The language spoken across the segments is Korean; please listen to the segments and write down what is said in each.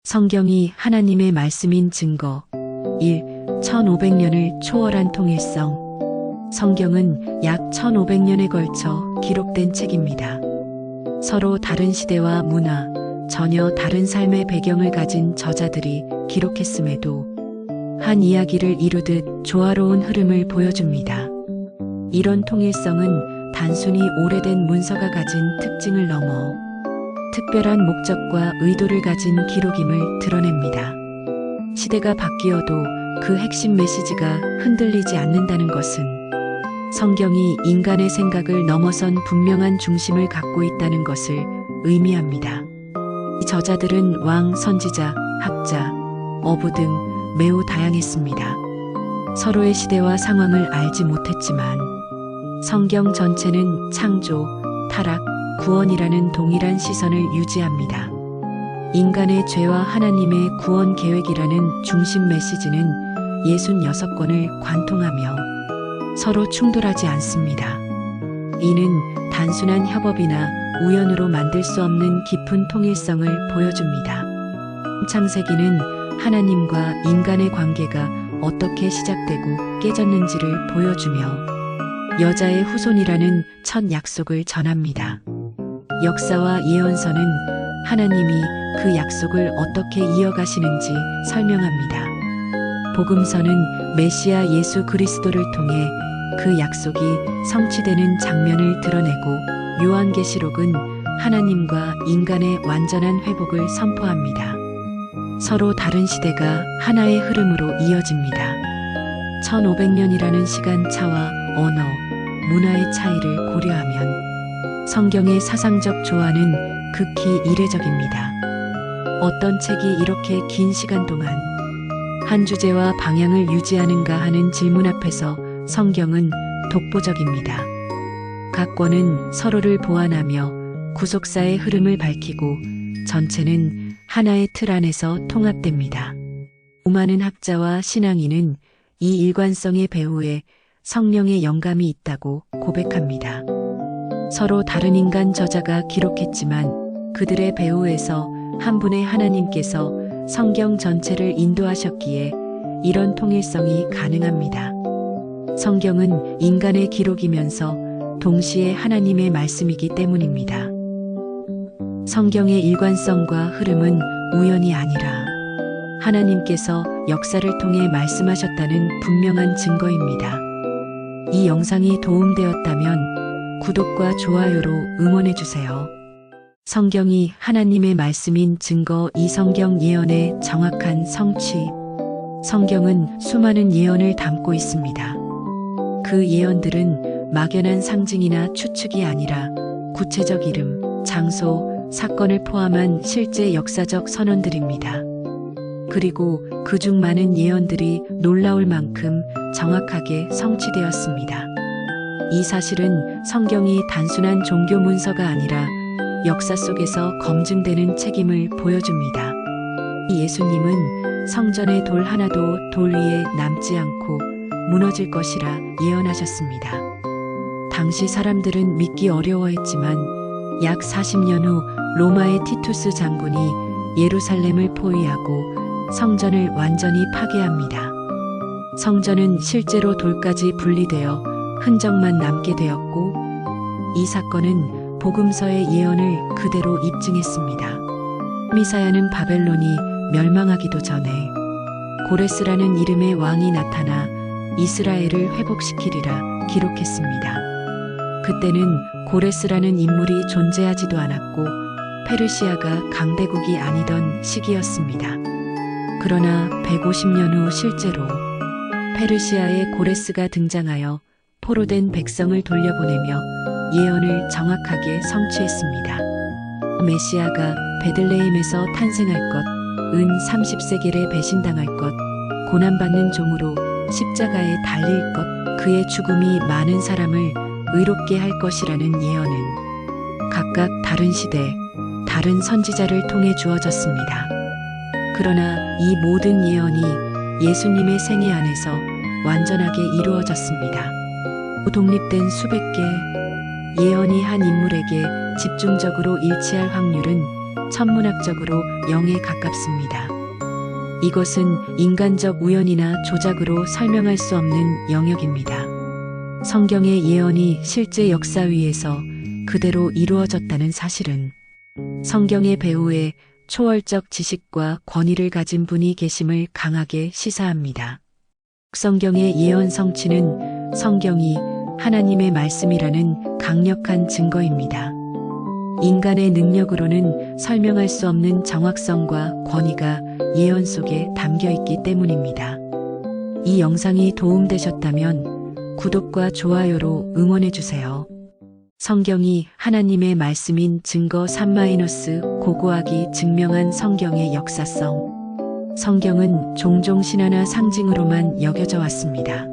성경이 하나님의 말씀인 증거 1. 1500년을 초월한 통일성. 성경은 약 1500년에 걸쳐 기록된 책입니다. 서로 다른 시대와 문화, 전혀 다른 삶의 배경을 가진 저자들이 기록했음에도 한 이야기를 이루듯 조화로운 흐름을 보여줍니다. 이런 통일성은 단순히 오래된 문서가 가진 특징을 넘어 특별한 목적과 의도를 가진 기록임을 드러냅니다. 시대가 바뀌어도 그 핵심 메시지가 흔들리지 않는다는 것은 성경이 인간의 생각을 넘어선 분명한 중심을 갖고 있다는 것을 의미합니다. 이 저자들은 왕, 선지자, 학자, 어부 등 매우 다양했습니다. 서로의 시대와 상황을 알지 못했지만 성경 전체는 창조, 타락, 구원이라는 동일한 시선을 유지합니다. 인간의 죄와 하나님의 구원 계획이라는 중심 메시지는 66권을 관통하며 서로 충돌하지 않습니다. 이는 단순한 협업이나 우연으로 만들 수 없는 깊은 통일성을 보여줍니다. 창세기는 하나님과 인간의 관계가 어떻게 시작되고 깨졌는지를 보여주며 여자의 후손이라는 첫 약속을 전합니다. 역사와 예언서는 하나님이 그 약속을 어떻게 이어가시는지 설명합니다. 복음서는 메시아 예수 그리스도를 통해 그 약속이 성취되는 장면을 드러내고 요한계시록은 하나님과 인간의 완전한 회복을 선포합니다. 서로 다른 시대가 하나의 흐름으로 이어집니다. 1500년이라는 시간 차와 언어, 문화의 차이를 고려하면 성경의 사상적 조화는 극히 이례적입니다. 어떤 책이 이렇게 긴 시간 동안 한 주제와 방향을 유지하는가 하는 질문 앞에서 성경은 독보적입니다. 각 권은 서로를 보완하며 구속사의 흐름을 밝히고 전체는 하나의 틀 안에서 통합됩니다. 수많은 학자와 신앙인은 이 일관성의 배후에 성령의 영감이 있다고 고백합니다. 서로 다른 인간 저자가 기록했지만 그들의 배후에서 한 분의 하나님께서 성경 전체를 인도하셨기에 이런 통일성이 가능합니다. 성경은 인간의 기록이면서 동시에 하나님의 말씀이기 때문입니다. 성경의 일관성과 흐름은 우연이 아니라 하나님께서 역사를 통해 말씀하셨다는 분명한 증거입니다. 이 영상이 도움되었다면 구독과 좋아요로 응원해주세요. 성경이 하나님의 말씀인 증거 2. 성경 예언의 정확한 성취. 성경은 수많은 예언을 담고 있습니다. 그 예언들은 막연한 상징이나 추측이 아니라 구체적 이름, 장소, 사건을 포함한 실제 역사적 선언들입니다. 그리고 그중 많은 예언들이 놀라울 만큼 정확하게 성취되었습니다. 이 사실은 성경이 단순한 종교 문서가 아니라 역사 속에서 검증되는 책임을 보여줍니다. 예수님은 성전의 돌 하나도 돌 위에 남지 않고 무너질 것이라 예언하셨습니다. 당시 사람들은 믿기 어려워했지만 약 40년 후 로마의 티투스 장군이 예루살렘을 포위하고 성전을 완전히 파괴합니다. 성전은 실제로 돌까지 분리되어 흔적만 남게 되었고 이 사건은 복음서의 예언을 그대로 입증했습니다. 미사야는 바벨론이 멸망하기도 전에 고레스라는 이름의 왕이 나타나 이스라엘을 회복시키리라 기록했습니다. 그때는 고레스라는 인물이 존재하지도 않았고 페르시아가 강대국이 아니던 시기였습니다. 그러나 150년 후 실제로 페르시아의 고레스가 등장하여 포로된 백성을 돌려보내며 예언을 정확하게 성취했습니다. 메시아가 베들레헴에서 탄생할 것, 은 30세겔에 배신당할 것, 고난받는 종으로 십자가에 달릴 것, 그의 죽음이 많은 사람을 의롭게 할 것이라는 예언은 각각 다른 시대, 다른 선지자를 통해 주어졌습니다. 그러나 이 모든 예언이 예수님의 생애 안에서 완전하게 이루어졌습니다. 독립된 수백 개 예언이 한 인물에게 집중적으로 일치할 확률은 천문학적으로 0에 가깝습니다. 이것은 인간적 우연이나 조작으로 설명할 수 없는 영역입니다. 성경의 예언이 실제 역사 위에서 그대로 이루어졌다는 사실은 성경의 배후에 초월적 지식과 권위를 가진 분이 계심을 강하게 시사합니다. 성경의 예언 성취는 성경이 하나님의 말씀이라는 강력한 증거입니다. 인간의 능력으로는 설명할 수 없는 정확성과 권위가 예언 속에 담겨 있기 때문입니다. 이 영상이 도움되셨다면 구독과 좋아요로 응원해주세요. 성경이 하나님의 말씀인 증거 3- 고고학이 증명한 성경의 역사성. 성경은 종종 신화나 상징으로만 여겨져 왔습니다.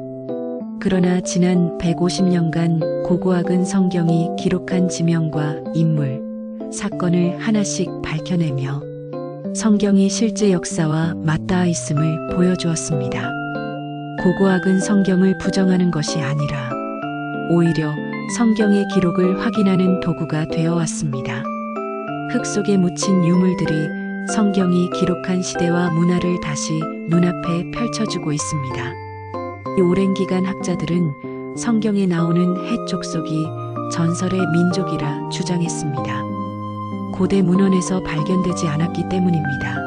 그러나 지난 150년간 고고학은 성경이 기록한 지명과 인물, 사건을 하나씩 밝혀내며 성경이 실제 역사와 맞닿아 있음을 보여주었습니다. 고고학은 성경을 부정하는 것이 아니라 오히려 성경의 기록을 확인하는 도구가 되어 왔습니다. 흙 속에 묻힌 유물들이 성경이 기록한 시대와 문화를 다시 눈앞에 펼쳐주고 있습니다. 이 오랜 기간 학자들은 성경에 나오는 헷 족속이 전설의 민족이라 주장했습니다. 고대 문헌에서 발견되지 않았기 때문입니다.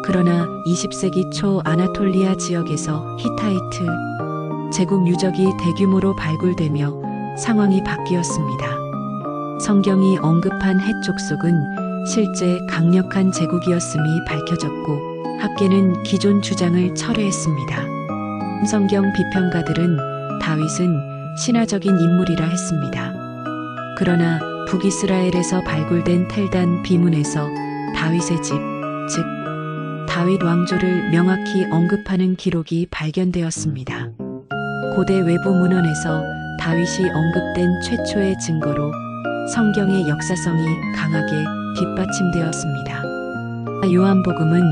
그러나 20세기 초 아나톨리아 지역에서 히타이트 제국 유적이 대규모로 발굴되며 상황이 바뀌었습니다. 성경이 언급한 헷 족속은 실제 강력한 제국이었음이 밝혀졌고 학계는 기존 주장을 철회했습니다. 성경 비평가들은 다윗은 신화적인 인물이라 했습니다. 그러나 북이스라엘에서 발굴된 텔단 비문에서 다윗의 집, 즉 다윗 왕조를 명확히 언급하는 기록이 발견되었습니다. 고대 외부 문헌에서 다윗이 언급된 최초의 증거로 성경의 역사성이 강하게 뒷받침되었습니다. 요한복음은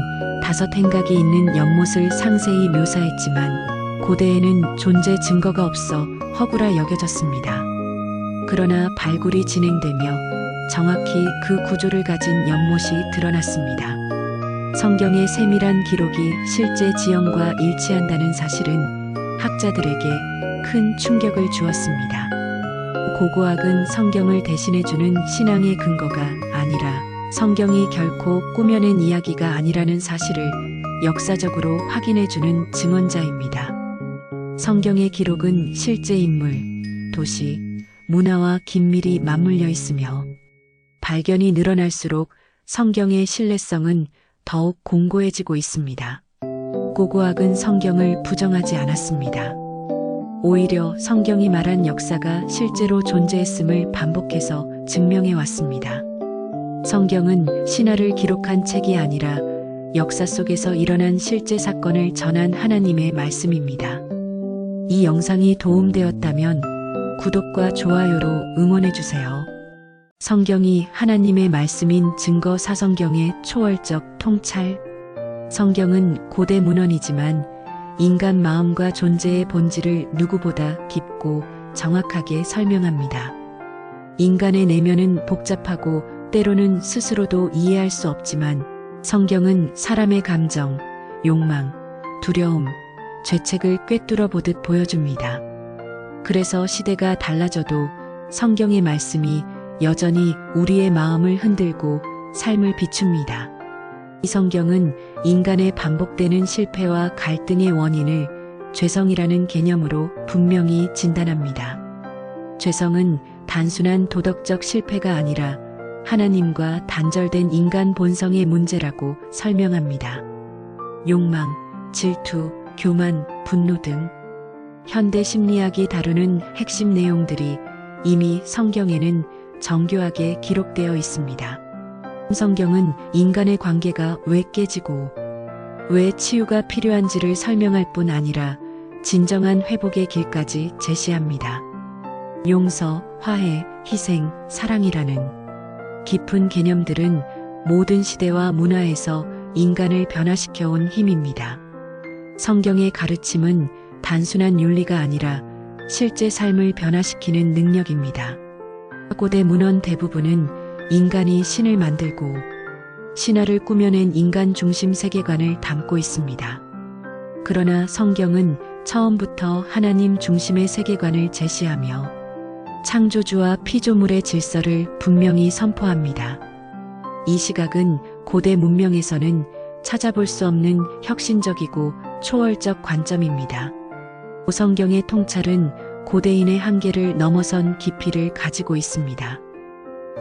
5 행각이 있는 연못을 상세히 묘사했지만 고대에는 존재 증거가 없어 허구라 여겨졌습니다. 그러나 발굴이 진행되며 정확히 그 구조를 가진 연못이 드러났습니다. 성경의 세밀한 기록이 실제 지형과 일치한다는 사실은 학자들에게 큰 충격을 주었습니다. 고고학은 성경을 대신해주는 신앙의 근거가 아니라 성경이 결코 꾸며낸 이야기가 아니라는 사실을 역사적으로 확인해주는 증언자입니다. 성경의 기록은 실제 인물, 도시, 문화와 긴밀히 맞물려 있으며 발견이 늘어날수록 성경의 신뢰성은 더욱 공고해지고 있습니다. 고고학은 성경을 부정하지 않았습니다. 오히려 성경이 말한 역사가 실제로 존재했음을 반복해서 증명해 왔습니다. 성경은 신화를 기록한 책이 아니라 역사 속에서 일어난 실제 사건을 전한 하나님의 말씀입니다. 이 영상이 도움되었다면 구독과 좋아요로 응원해주세요. 성경이 하나님의 말씀인 증거 사성경의 초월적 통찰. 성경은 고대 문헌이지만 인간 마음과 존재의 본질을 누구보다 깊고 정확하게 설명합니다. 인간의 내면은 복잡하고 때로는 스스로도 이해할 수 없지만 성경은 사람의 감정, 욕망, 두려움, 죄책을 꿰뚫어 보듯 보여줍니다. 그래서 시대가 달라져도 성경의 말씀이 여전히 우리의 마음을 흔들고 삶을 비춥니다. 이 성경은 인간의 반복되는 실패와 갈등의 원인을 죄성이라는 개념으로 분명히 진단합니다. 죄성은 단순한 도덕적 실패가 아니라 하나님과 단절된 인간 본성의 문제라고 설명합니다. 욕망, 질투, 교만, 분노 등 현대 심리학이 다루는 핵심 내용들이 이미 성경에는 정교하게 기록되어 있습니다. 성경은 인간의 관계가 왜 깨지고 왜 치유가 필요한지를 설명할 뿐 아니라 진정한 회복의 길까지 제시합니다. 용서, 화해, 희생, 사랑이라는 깊은 개념들은 모든 시대와 문화에서 인간을 변화시켜온 힘입니다. 성경의 가르침은 단순한 윤리가 아니라 실제 삶을 변화시키는 능력입니다. 고대 문헌 대부분은 인간이 신을 만들고 신화를 꾸며낸 인간 중심 세계관을 담고 있습니다. 그러나 성경은 처음부터 하나님 중심의 세계관을 제시하며 창조주와 피조물의 질서를 분명히 선포합니다. 이 시각은 고대 문명에서는 찾아볼 수 없는 혁신적이고 초월적 관점입니다. 성경의 통찰은 고대인의 한계를 넘어선 깊이를 가지고 있습니다.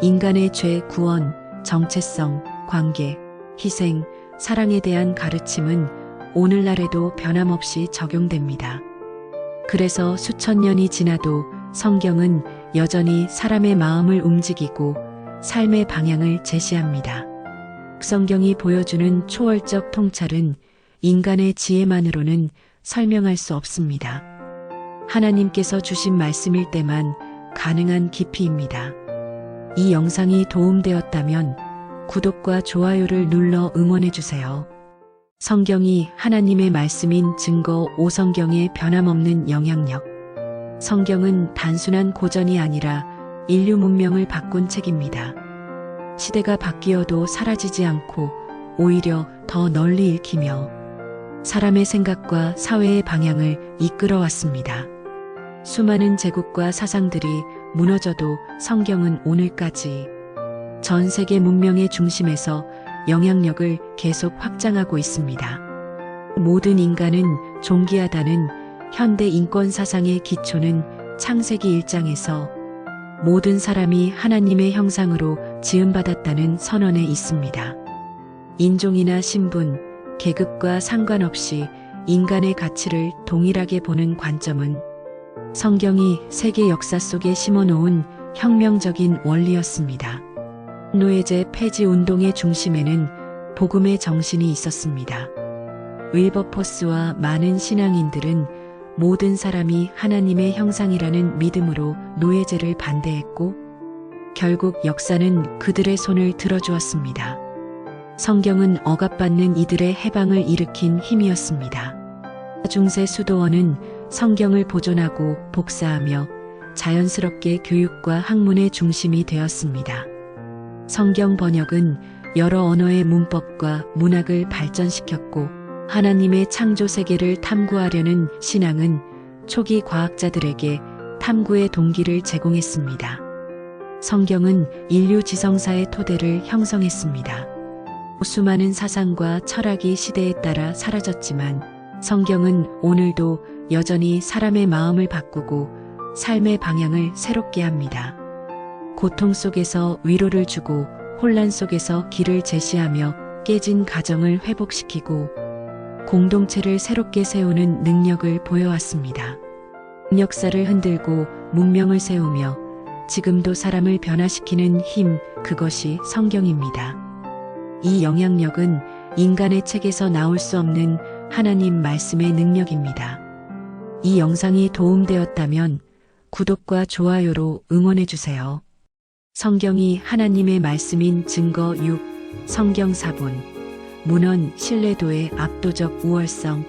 인간의 죄, 구원, 정체성, 관계, 희생, 사랑에 대한 가르침은 오늘날에도 변함없이 적용됩니다. 그래서 수천 년이 지나도 성경은 여전히 사람의 마음을 움직이고 삶의 방향을 제시합니다. 성경이 보여주는 초월적 통찰은 인간의 지혜만으로는 설명할 수 없습니다. 하나님께서 주신 말씀일 때만 가능한 깊이입니다. 이 영상이 도움되었다면 구독과 좋아요를 눌러 응원해주세요. 성경이 하나님의 말씀인 증거 5. 성경의 변함없는 영향력. 성경은 단순한 고전이 아니라 인류 문명을 바꾼 책입니다. 시대가 바뀌어도 사라지지 않고 오히려 더 널리 읽히며 사람의 생각과 사회의 방향을 이끌어왔습니다. 수많은 제국과 사상들이 무너져도 성경은 오늘까지 전 세계 문명의 중심에서 영향력을 계속 확장하고 있습니다. 모든 인간은 존귀하다는 현대 인권 사상의 기초는 창세기 1장에서 모든 사람이 하나님의 형상으로 지음받았다는 선언에 있습니다. 인종이나 신분, 계급과 상관없이 인간의 가치를 동일하게 보는 관점은 성경이 세계 역사 속에 심어놓은 혁명적인 원리였습니다. 노예제 폐지 운동의 중심에는 복음의 정신이 있었습니다. 윌버포스와 많은 신앙인들은 모든 사람이 하나님의 형상이라는 믿음으로 노예제를 반대했고 결국 역사는 그들의 손을 들어주었습니다. 성경은 억압받는 이들의 해방을 일으킨 힘이었습니다. 중세 수도원은 성경을 보존하고 복사하며 자연스럽게 교육과 학문의 중심이 되었습니다. 성경 번역은 여러 언어의 문법과 문학을 발전시켰고 하나님의 창조 세계를 탐구하려는 신앙은 초기 과학자들에게 탐구의 동기를 제공했습니다. 성경은 인류 지성사의 토대를 형성했습니다. 수많은 사상과 철학이 시대에 따라 사라졌지만 성경은 오늘도 여전히 사람의 마음을 바꾸고 삶의 방향을 새롭게 합니다. 고통 속에서 위로를 주고 혼란 속에서 길을 제시하며 깨진 가정을 회복시키고 공동체를 새롭게 세우는 능력을 보여왔습니다. 역사를 흔들고 문명을 세우며 지금도 사람을 변화시키는 힘, 그것이 성경입니다. 이 영향력은 인간의 책에서 나올 수 없는 하나님 말씀의 능력입니다. 이 영상이 도움되었다면 구독과 좋아요로 응원해주세요. 성경이 하나님의 말씀인 증거 6. 성경 사본. 문헌 신뢰도의 압도적 우월성.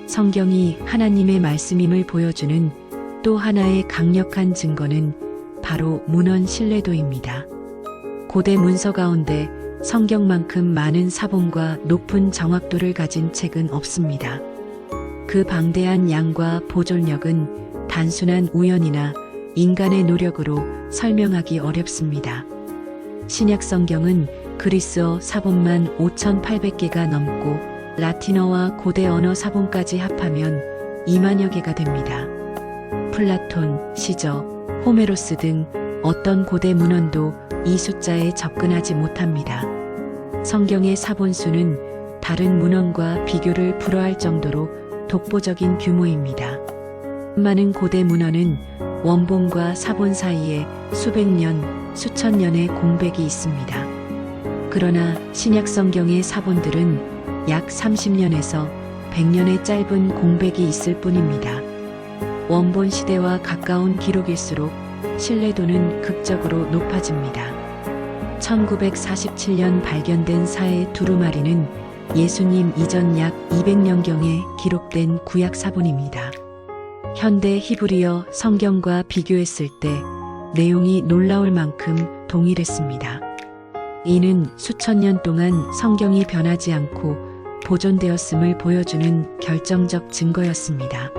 성경이 하나님의 말씀임을 보여주는 또 하나의 강력한 증거는 바로 문헌 신뢰도입니다. 고대 문서 가운데 성경만큼 많은 사본과 높은 정확도를 가진 책은 없습니다. 그 방대한 양과 보존력은 단순한 우연이나 인간의 노력으로 설명하기 어렵습니다. 신약 성경은 그리스어 사본만 5,800개가 넘고 라틴어와 고대 언어 사본까지 합하면 2만여 개가 됩니다. 플라톤, 시저, 호메로스 등 어떤 고대 문헌도 이 숫자에 접근하지 못합니다. 성경의 사본수는 다른 문헌과 비교를 불허할 정도로 독보적인 규모입니다. 많은 고대 문헌은 원본과 사본 사이에 수백 년, 수천 년의 공백이 있습니다. 그러나 신약 성경의 사본들은 약 30년에서 100년의 짧은 공백이 있을 뿐입니다. 원본 시대와 가까운 기록일수록 신뢰도는 극적으로 높아집니다. 1947년 발견된 사해 두루마리는 예수님 이전 약 200년경에 기록된 구약 사본입니다. 현대 히브리어 성경과 비교했을 때 내용이 놀라울 만큼 동일했습니다. 이는 수천 년 동안 성경이 변하지 않고 보존되었음을 보여주는 결정적 증거였습니다.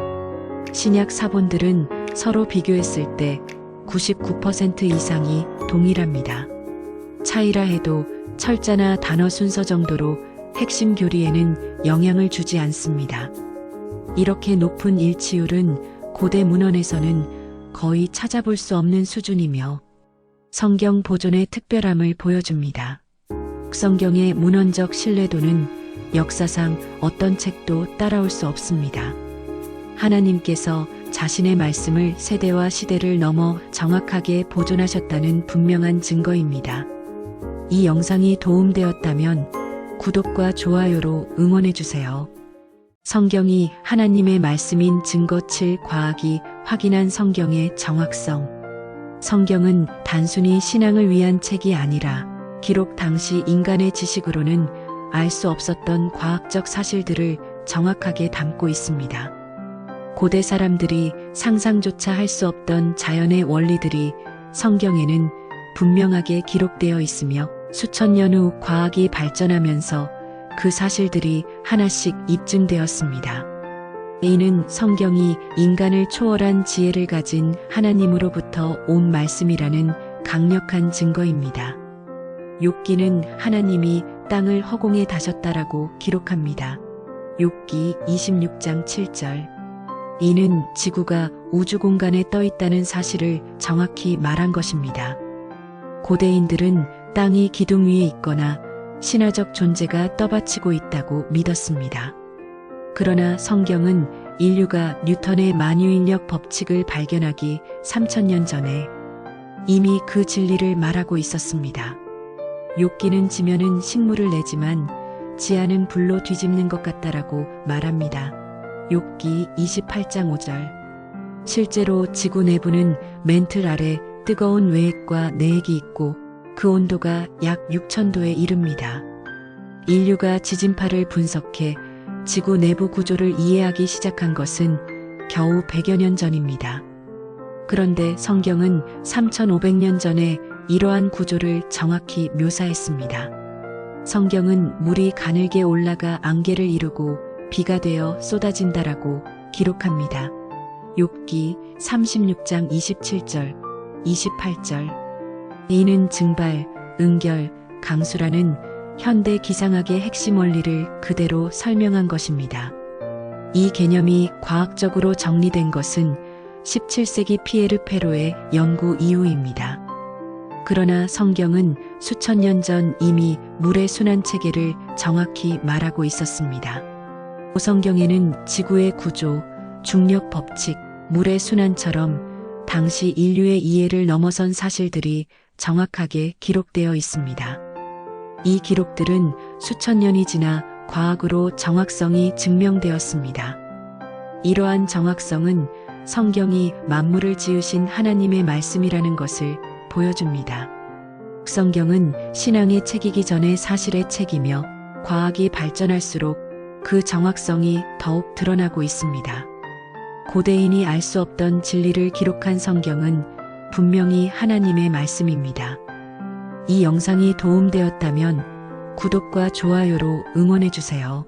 신약 사본들은 서로 비교했을 때 99% 이상이 동일합니다. 차이라 해도 철자나 단어 순서 정도로 핵심 교리에는 영향을 주지 않습니다. 이렇게 높은 일치율은 고대 문헌에서는 거의 찾아볼 수 없는 수준이며 성경 보존의 특별함을 보여줍니다. 성경의 문헌적 신뢰도는 역사상 어떤 책도 따라올 수 없습니다. 하나님께서 자신의 말씀을 세대와 시대를 넘어 정확하게 보존하셨다는 분명한 증거입니다. 이 영상이 도움되었다면 구독과 좋아요로 응원해주세요. 성경이 하나님의 말씀인 증거 7 과학이 확인한 성경의 정확성. 성경은 단순히 신앙을 위한 책이 아니라 기록 당시 인간의 지식으로는 알 수 없었던 과학적 사실들을 정확하게 담고 있습니다. 고대 사람들이 상상조차 할 수 없던 자연의 원리들이 성경에는 분명하게 기록되어 있으며 수천 년 후 과학이 발전하면서 그 사실들이 하나씩 입증되었습니다. 이는 성경이 인간을 초월한 지혜를 가진 하나님으로부터 온 말씀이라는 강력한 증거입니다. 욥기는 하나님이 땅을 허공에 다셨다라고 기록합니다. 욥기 26장 7절. 이는 지구가 우주 공간에 떠 있다는 사실을 정확히 말한 것입니다. 고대인들은 땅이 기둥 위에 있거나 신화적 존재가 떠받치고 있다고 믿었습니다. 그러나 성경은 인류가 뉴턴의 만유인력 법칙을 발견하기 3000년 전에 이미 그 진리를 말하고 있었습니다. 욥기는 지면은 식물을 내지만 지하는 불로 뒤집는 것 같다라고 말합니다. 욥기 28장 5절. 실제로 지구 내부는 맨틀 아래 뜨거운 외핵과 내핵이 있고 그 온도가 약 6000도에 이릅니다. 인류가 지진파를 분석해 지구 내부 구조를 이해하기 시작한 것은 겨우 100여 년 전입니다. 그런데 성경은 3500년 전에 이러한 구조를 정확히 묘사했습니다. 성경은 물이 가늘게 올라가 안개를 이루고 비가 되어 쏟아진다라고 기록합니다. 욥기 36장 27절, 28절. 이는 증발, 응결, 강수라는 현대 기상학의 핵심 원리를 그대로 설명한 것입니다. 이 개념이 과학적으로 정리된 것은 17세기 피에르 페로의 연구 이후입니다. 그러나 성경은 수천 년 전 이미 물의 순환 체계를 정확히 말하고 있었습니다. 성경에는 지구의 구조, 중력 법칙, 물의 순환처럼 당시 인류의 이해를 넘어선 사실들이 정확하게 기록되어 있습니다. 이 기록들은 수천 년이 지나 과학으로 정확성이 증명되었습니다. 이러한 정확성은 성경이 만물을 지으신 하나님의 말씀이라는 것을 보여줍니다. 성경은 신앙의 책이기 전에 사실의 책이며 과학이 발전할수록 그 정확성이 더욱 드러나고 있습니다. 고대인이 알 수 없던 진리를 기록한 성경은 분명히 하나님의 말씀입니다. 이 영상이 도움되었다면 구독과 좋아요로 응원해주세요.